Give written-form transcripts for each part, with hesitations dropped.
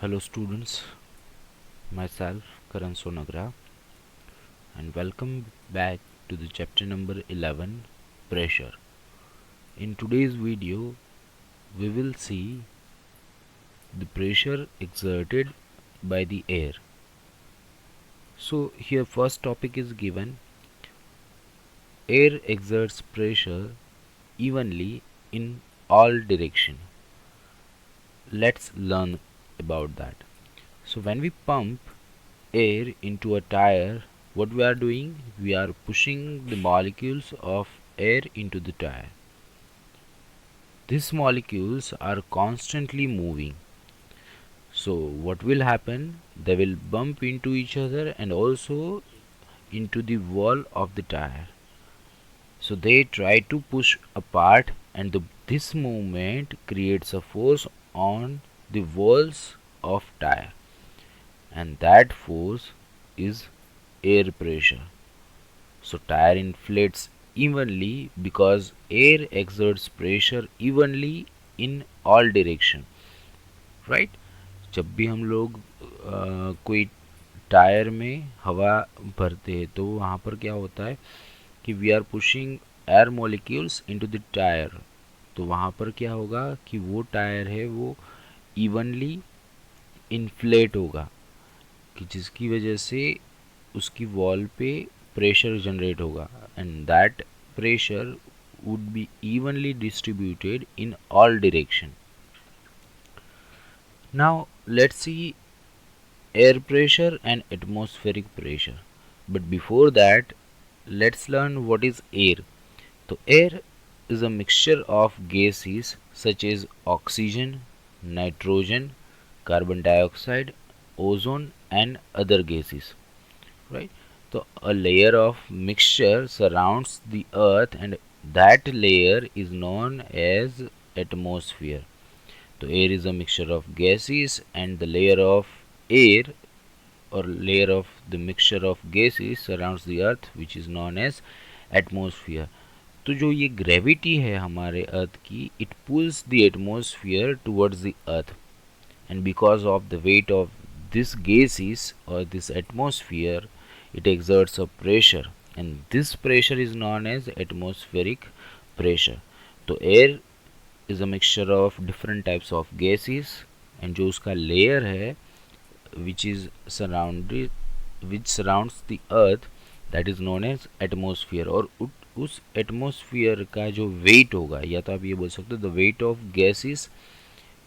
Hello students, myself Karan Sonagra and welcome back to the chapter number 11, Pressure. In today's video we will see the pressure exerted by the air. So here first topic is given: air exerts pressure evenly in all direction. Let's learn about that. So when we pump air into a tire, what we are doing? We are pushing the molecules of air into the tire. These molecules are constantly moving. So what will happen? They will bump into each other and also into the wall of the tire. So they try to push apart, and this movement creates a force on the walls of tire, and that force is air pressure. So tire inflates evenly because air exerts pressure evenly in all direction, right? जब भी हम लोग कोई tyre में हवा भरते हैं तो वहाँ पर क्या होता है कि we are pushing air molecules into the tyre. तो वहाँ पर क्या होगा कि वो टायर है वो इवनली इन्फ्लेट होगा, कि जिसकी वजह से उसकी वॉल पे प्रेशर जनरेट होगा, and that pressure would be evenly distributed in all direction. Now let's see air pressure and atmospheric pressure. But before that, let's learn what is air. So air is a mixture of gases such as oxygen, nitrogen, carbon dioxide, ozone and other gases, right? So a layer of mixture surrounds the earth, and that layer is known as atmosphere. So air is a mixture of gases, and the layer of air or layer of the mixture of gases surrounds the earth, which is known as atmosphere. तो जो ये gravity है हमारे अर्थ की, it pulls the atmosphere towards the earth, and because of the weight of this gases or this atmosphere, it exerts a pressure, and this pressure is known as atmospheric pressure. तो air is a mixture of different types of gases, and जो उसका layer है which is surrounded which surrounds the earth, that is known as atmosphere. और उस atmosphere का जो wait होगा, या तो आप ये बोल सकते हो the weight of gases,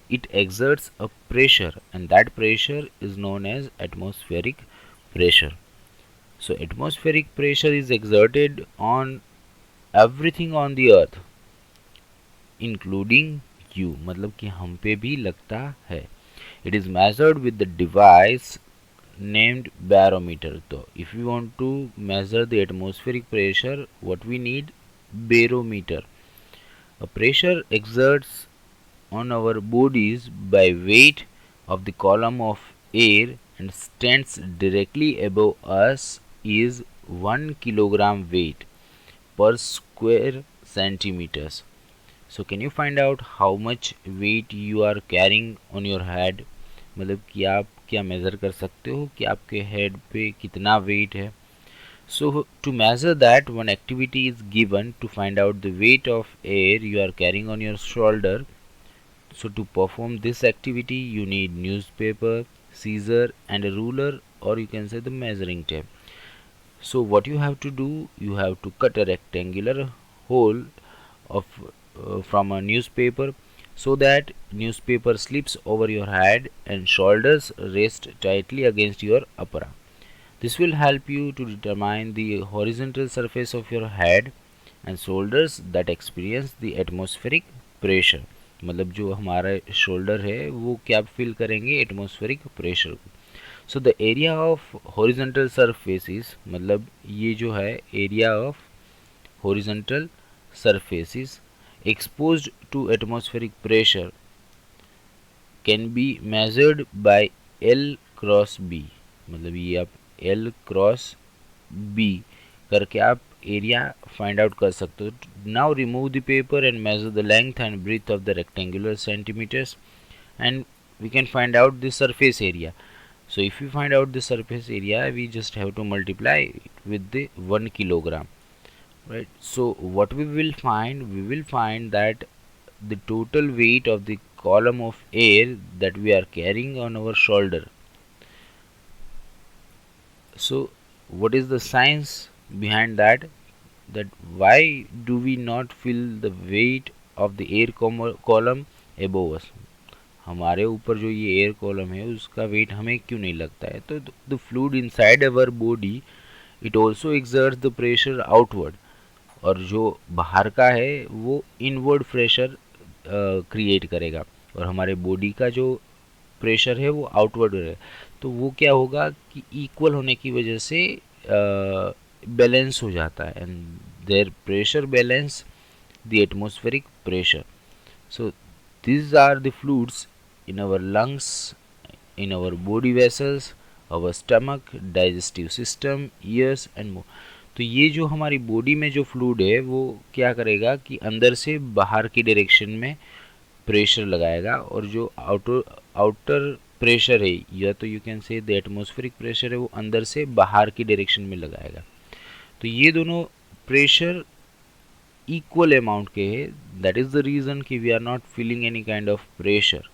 it exerts a pressure, and that pressure is known as atmospheric pressure. So atmospheric pressure is exerted on everything on the earth including you, मतलब कि हम पे भी लगता है. It is measured with the device named barometer. So if we want to measure the atmospheric pressure, what we need? Barometer. A pressure exerts on our bodies by weight of the column of air and stands directly above us is 1 kilogram weight per square centimeters. So can you find out how much weight you are carrying on your head? मतलब कि आप क्या measure कर सकते हो कि आपके head पे कितना वेट है. So to measure that, one activity is given to find out the weight of air you are carrying on your shoulder. So to perform this activity, you need newspaper, scissor and a ruler, or you can say the measuring tape. So what you have to do, you have to cut a rectangular hole of from a newspaper, so that newspaper slips over your head and shoulders rest tightly against your upper arm. This will help you to determine the horizontal surface of your head and shoulders that experience the atmospheric pressure. मतलब जो हमारा shoulder है वो क्या feel करेंगे? Atmospheric pressure. So the area of horizontal surfaces, मतलब ये जो है area of horizontal surfaces exposed to atmospheric pressure can be measured by L cross B. मतलब ये आप L क्रॉस B करके आप एरिया फाइंड आउट कर सकते हो. Now remove the paper and measure the length and breadth of the rectangular centimetres, and we can find out the surface area. So if we find out the surface area, we just have to multiply it with the 1 kilogram, right? So what we will find, we will find that the total weight of the column of air that we are carrying on our shoulder. So what is the science behind that? That why do we not feel the weight of the air column above us? हमारे ऊपर जो ये air column है उसका wait हमें क्यों नहीं लगता है? तो the fluid inside our body it also exerts the pressure outward, और जो बाहर का है वो इनवर्ड प्रेशर क्रिएट करेगा, और हमारे बॉडी का जो प्रेशर है वो आउटवर्ड है। तो वो क्या होगा कि इक्वल होने की वजह से बैलेंस हो जाता है, and their pressure balance the atmospheric pressure. So these are the fluids in our lungs, in our body vessels, our stomach, digestive system, ears and more। तो ये जो हमारी बॉडी में जो फ्लूइड है वो क्या करेगा कि अंदर से बाहर की डायरेक्शन में प्रेशर लगाएगा, और जो आउटर प्रेशर है, या तो you can say the atmospheric pressure है, वो अंदर से बाहर की डायरेक्शन में लगाएगा। तो ये दोनों प्रेशर इक्वल अमाउंट के है, दैट इज द रीजन कि we are not feeling any kind of pressure.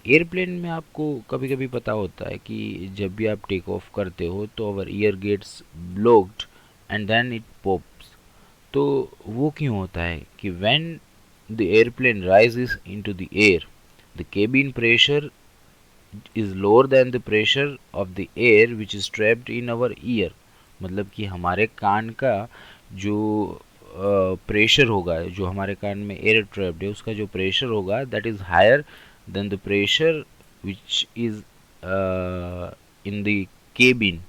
Airplane में आपको कभी कभी पता होता है कि जब भी आप टेक ऑफ करते हो तो our ear gets blocked and then it pops. तो वो क्यों होता है कि when the airplane rises into the air, the cabin pressure is lower than the pressure of the air which is trapped in our ear। मतलब कि हमारे कान का जो प्रेशर होगा, जो हमारे कान में एयर ट्रैप्ड है उसका जो प्रेशर होगा that is higher than the pressure which is in the cabin.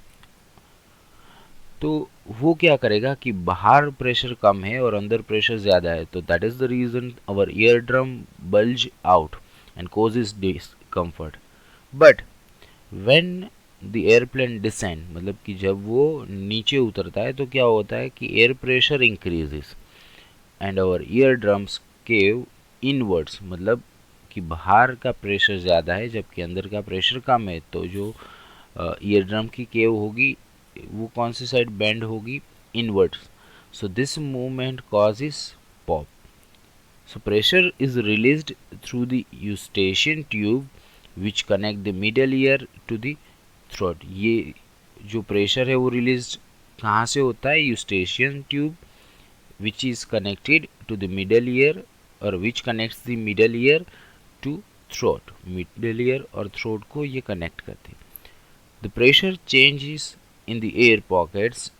तो वो क्या करेगा कि बाहर प्रेशर कम है और अंदर प्रेशर ज़्यादा है, तो that is the reason our eardrum bulge out and causes discomfort। But when the airplane descend, मतलब कि जब वो नीचे उतरता है तो क्या होता है कि air pressure increases and our eardrums cave inwards, मतलब कि बाहर का प्रेशर ज़्यादा है जबकि अंदर का प्रेशर कम है, तो जो ईयर ड्रम की केव होगी वो कौन सी साइड बेंड होगी? Inwards. So this movement causes pop. So pressure is released through the Eustachian tube which connect the middle ear to the throat. ये जो प्रेशर है वो रिलीज कहाँ से होता है? Eustachian tube which is connected to the middle ear, और which connects the middle ear to throat. Middle ear और थ्रोट को ये कनेक्ट करते हैं। The pressure changes in the air pockets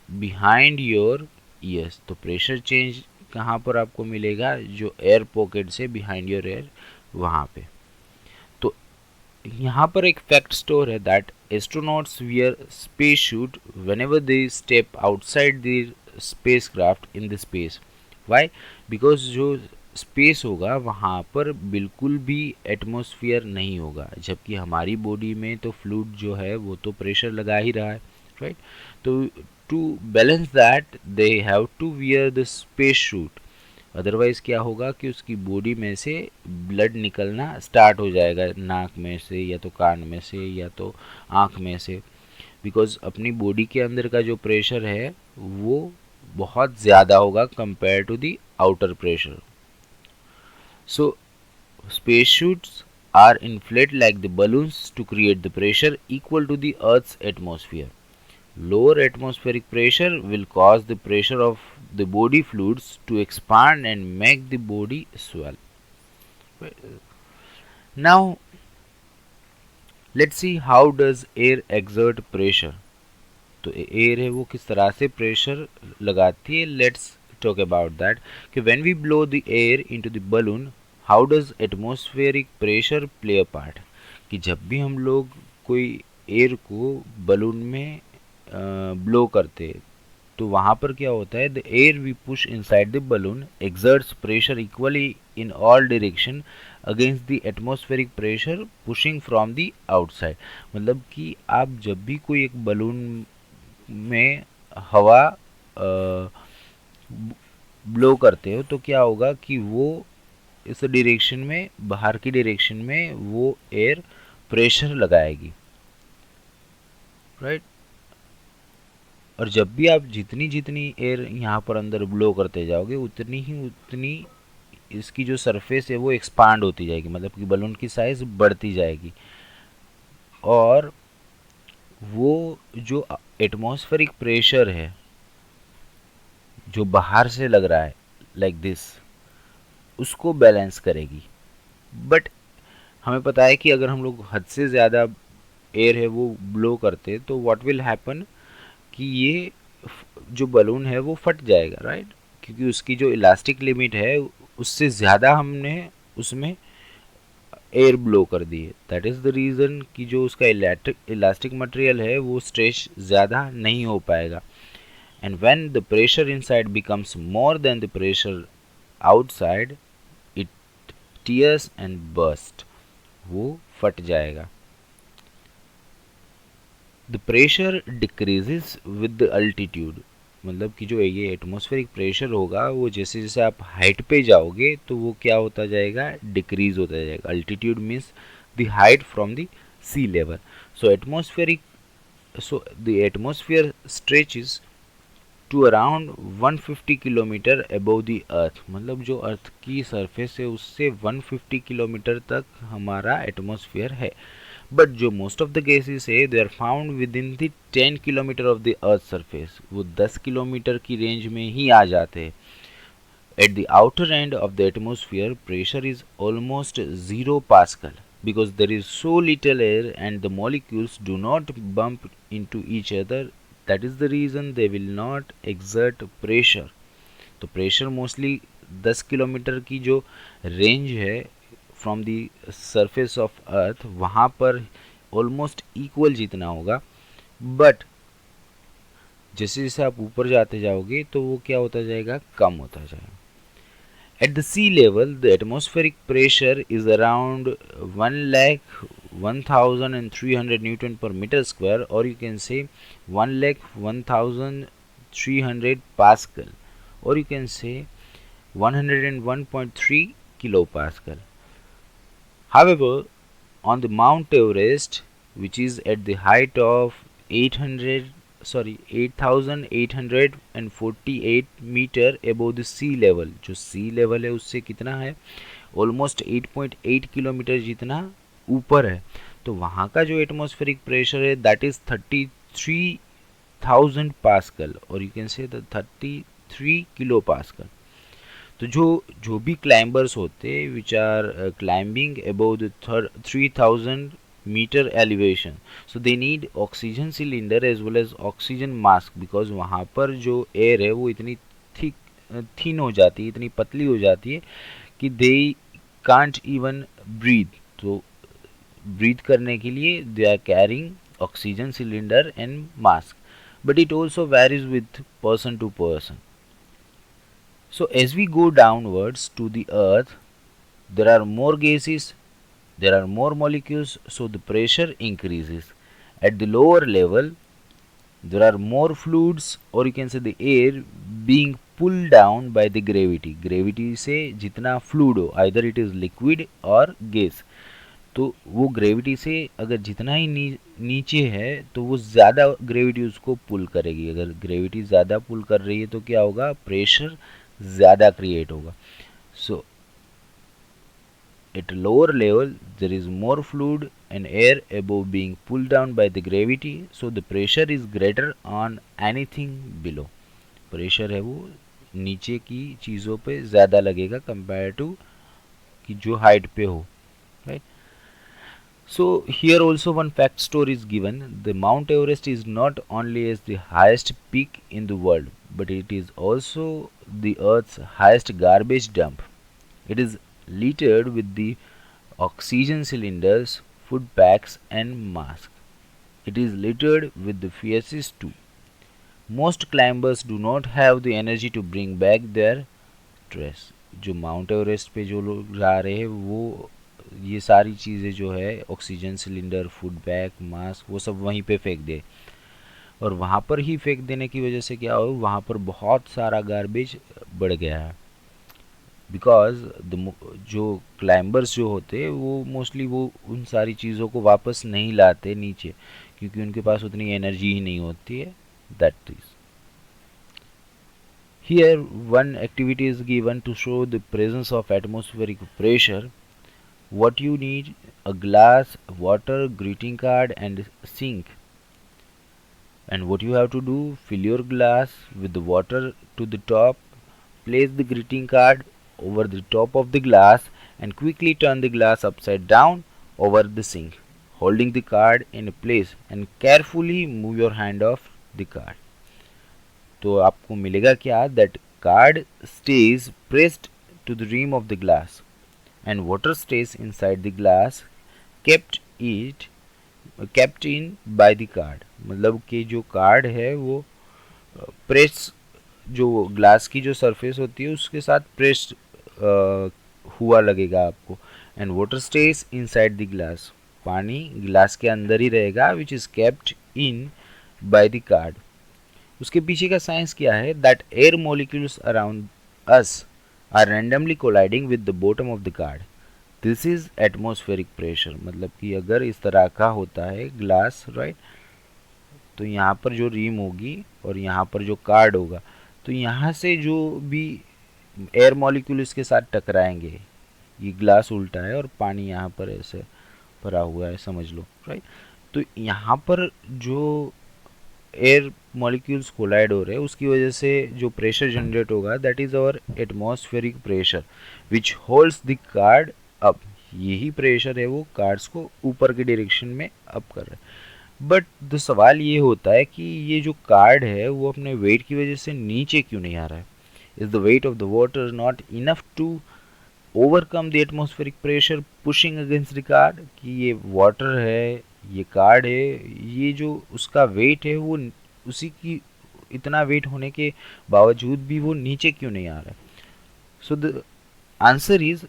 behind your ears. तो प्रेशर चेंज कहाँ पर आपको मिलेगा? जो एयर पॉकेट से बिहाइंड योर एयर वहाँ पे। यहाँ पर एक फैक्ट स्टोर है that astronauts wear space suit whenever they step outside the spacecraft in the space. Why? Because जो स्पेस होगा वहाँ पर बिल्कुल भी एटमॉस्फेयर नहीं होगा, जबकि हमारी बॉडी में तो फ्लूइड जो है वो तो प्रेशर लगा ही रहा है, राइट? तो to balance that they have to wear the space suit, otherwise क्या होगा कि उसकी बॉडी में से ब्लड निकलना स्टार्ट हो जाएगा, नाक में से या तो कान में से या तो आँख में से, बिकॉज अपनी बॉडी के अंदर का जो प्रेशर है वो बहुत ज़्यादा होगा compare to the outer pressure. So space suits are inflate like the balloons to create the pressure equal to the earth's atmosphere. Lower atmospheric pressure will cause the pressure of the body fluids to expand and make the body swell। Now let's see how does air exert pressure। तो air है वो किस तरह से pressure लगाती है। Let's talk about that कि when we blow the air into the balloon how does atmospheric pressure play a part. कि जब भी हम लोग कोई एयर को बलून में ब्लो करते तो वहाँ पर क्या होता है? The air we push inside the balloon exerts pressure equally in all direction against the atmospheric pressure pushing from the outside. मतलब कि आप जब भी कोई एक बलून में हवा ब्लो करते हो तो क्या होगा कि वो इस डायरेक्शन में, बाहर की डायरेक्शन में वो एयर प्रेशर लगाएगी, राइट। और जब भी आप जितनी जितनी एयर यहाँ पर अंदर ब्लो करते जाओगे उतनी ही उतनी इसकी जो सरफेस है वो एक्सपांड होती जाएगी, मतलब कि बलून की साइज बढ़ती जाएगी। और वो जो एटमॉस्फेरिक प्रेशर है जो बाहर से लग रहा है लाइक दिस, उसको बैलेंस करेगी। बट हमें पता है कि अगर हम लोग हद से ज़्यादा एयर है वो ब्लो करते तो व्हाट विल हैपन कि ये जो बलून है वो फट जाएगा, राइट। क्योंकि उसकी जो इलास्टिक लिमिट है उससे ज़्यादा हमने उसमें एयर ब्लो कर दी है। दैट इज़ द रीज़न कि जो उसका इलास्टिक मटेरियल है वो स्ट्रेच ज़्यादा नहीं हो पाएगा। And when the pressure inside becomes more than the pressure outside, it tears and burst, वो फट जाएगा। The pressure decreases with the altitude, मतलब कि जो ये एटमॉस्फेरिक प्रेशर होगा वो जैसे जैसे आप हाइट पे जाओगे तो वो क्या होता जाएगा, डिक्रीज होता जाएगा। Altitude means the height from the sea level. So atmospheric so the atmosphere stretches to around 150 kilometres above the earth, मतलब जो अर्थ की सरफेस है उससे 150 किलोमीटर तक हमारा एटमॉस्फेयर है। बट जो मोस्ट ऑफ द गैसेस है they are found within the 10 kilometres of the earth surface, वो 10 किलोमीटर की रेंज में ही आ जाते हैं। At the outer end of the atmosphere pressure is almost 0 pascal because there is so little air and the molecules do not bump into each other. That is the reason they will not exert pressure. तो pressure mostly 10 kilometre की जो range है from the surface of earth वहाँ पर almost equal जितना होगा। But जैसे जैसे आप ऊपर जाते जाओगे तो वो क्या होता जाएगा, कम होता जाएगा। At the sea level, the atmospheric pressure is around 1 lakh 1300 Newton per meter square, or you can say 1 lakh 1300 Pascal, or you can say 101.3 kilopascal. However, on the Mount Everest, which is at the height of 8848 metres above the sea level, जो sea level है उससे कितना है, almost 8.8 kilometre जितना ऊपर है, तो वहाँ का जो एटमॉस्फेरिक प्रेशर है दैट इज 33,000 पास्कल, और you can say 33 kilo pascal. तो जो जो भी क्लाइंबर्स होते which are climbing above the 3000 metres elevation, so they need oxygen cylinder as well as oxygen mask, because वहाँ पर जो एयर है वो इतनी थिक थिन हो जाती है, इतनी पतली हो जाती है कि दे कांट इवन ब्रीथ। तो ब्रीथ करने के लिए they are carrying oxygen cylinder and mask, but it also varies with person to person. So as we go downwards to the earth, there are more gases, there are more molecules, so the pressure increases. At the lower level, there are more fluids, or you can say the air being pulled down by the gravity. Gravity से जितना fluid हो, either it is liquid or gas, तो वो gravity से अगर जितना ही नीचे है तो वो ज़्यादा ग्रेविटी उसको पुल करेगी। अगर ग्रेविटी ज़्यादा पुल कर रही है तो क्या होगा, प्रेशर ज़्यादा क्रिएट होगा। सो at lower level there is more fluid and air above being pulled down by the gravity, so the pressure is greater on anything below. Pressure है वो नीचे की चीज़ों पे ज़्यादा लगेगा कंपेयर टू कि जो हाइट पे हो, right. So here also one fact story is given. The Mount Everest is not only as the highest peak in the world, but it is also the Earth's highest garbage dump. It is littered with the oxygen cylinders, food packs and masks. It is littered with the feces too. Most climbers do not have the energy to bring back their trash. जो mount Everest पे जो लोग जा रहे हैं वो ये सारी चीज़ें जो है oxygen cylinder, food bag, mask, वो सब वहीं पे फेंक दे। और वहाँ पर ही फेंक देने की वजह से क्या हो, वहाँ पर बहुत सारा गार्बेज बढ़ गया है। बिकॉज जो क्लाइंबर्स जो होते हैं वो मोस्टली वो उन सारी चीज़ों को वापस नहीं लाते नीचे, क्योंकि उनके पास उतनी एनर्जी ही नहीं होती है। That is here one activity is given to show the presence of atmospheric pressure. What you need: a glass, water, greeting card and sink. And what you have to do: fill your glass with the water to the top, place the greeting card over the top of the glass and quickly turn the glass upside down over the sink, holding the card in place and carefully move your hand off the card. तो आपको मिलेगा क्या, that card stays pressed to the rim of the glass and water stays inside the glass, kept it kept in by the card. मतलब कि जो card है वो press, जो ग्लास की जो सरफेस होती है उसके साथ प्रेस हुआ लगेगा आपको। And water stays inside the glass, पानी ग्लास के अंदर ही रहेगा, which is kept in by the card. उसके पीछे का साइंस क्या है, that air molecules around us are randomly colliding with the bottom of the card, this is atmospheric pressure. मतलब कि अगर इस तरह का होता है ग्लास, राइट, तो यहाँ पर जो रीम होगी और यहाँ पर जो कार्ड होगा, तो यहाँ से जो भी एयर मॉलिक्यूल इसके साथ टकराएंगे, ये ग्लास उल्टा है और पानी यहाँ पर ऐसे भरा हुआ है, समझ लो, राइट। तो यहाँ पर जो एयर मॉलिक्यूल्स कोलाइड हो रहे हैं उसकी वजह से जो प्रेशर जनरेट होगा, that is our atmospheric pressure which holds the card up. यही प्रेशर है वो कार्ड्स को ऊपर की डायरेक्शन में अप कर रहा है। बट द सवाल ये होता है कि ये जो कार्ड है वो अपने वेट की वजह से नीचे क्यों नहीं आ रहा है। Is the weight of the water not enough to overcome the atmospheric pressure pushing against the card, कि ये वाटर है, ये कार्ड है, ये जो उसका वेट है वो उसी की इतना वेट होने के बावजूद भी वो नीचे क्यों नहीं आ रहा है। So the answer is,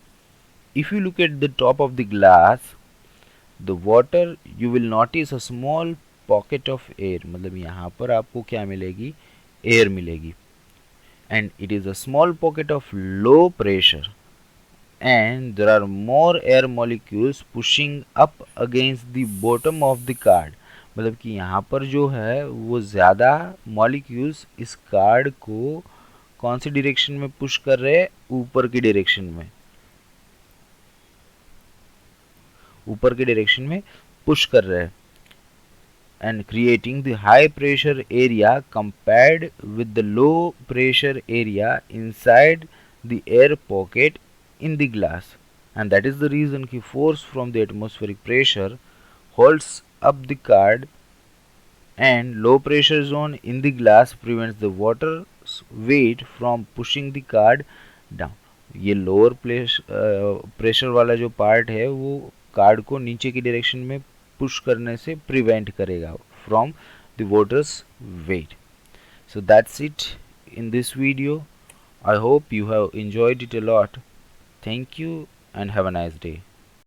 if you look at the top of the glass the water you will notice a small pocket of air. मतलब यहाँ पर आपको क्या मिलेगी, एयर मिलेगी, and it is a small pocket of low pressure and there are more air molecules pushing up against the bottom of the card। मतलब कि यहाँ पर जो है वो ज़्यादा मॉलिक्यूल्स इस कार्ड को कौन सी डायरेक्शन में पुश कर रहे हैं, ऊपर की डायरेक्शन में, ऊपर की डायरेक्शन में पुश कर रहे हैं, and creating the high pressure area compared with the low pressure area inside the air pocket in the glass। And that is the reason कि force from the atmospheric pressure holds up the card and low pressure zone in the glass prevents the water's weight from pushing the card down। ये lower pressure वाला जो part है वो card को नीचे की direction में पुश करने से प्रिवेंट करेगा from the water's weight. So that's it in this video. I hope you have enjoyed it a lot. Thank you and have a nice day.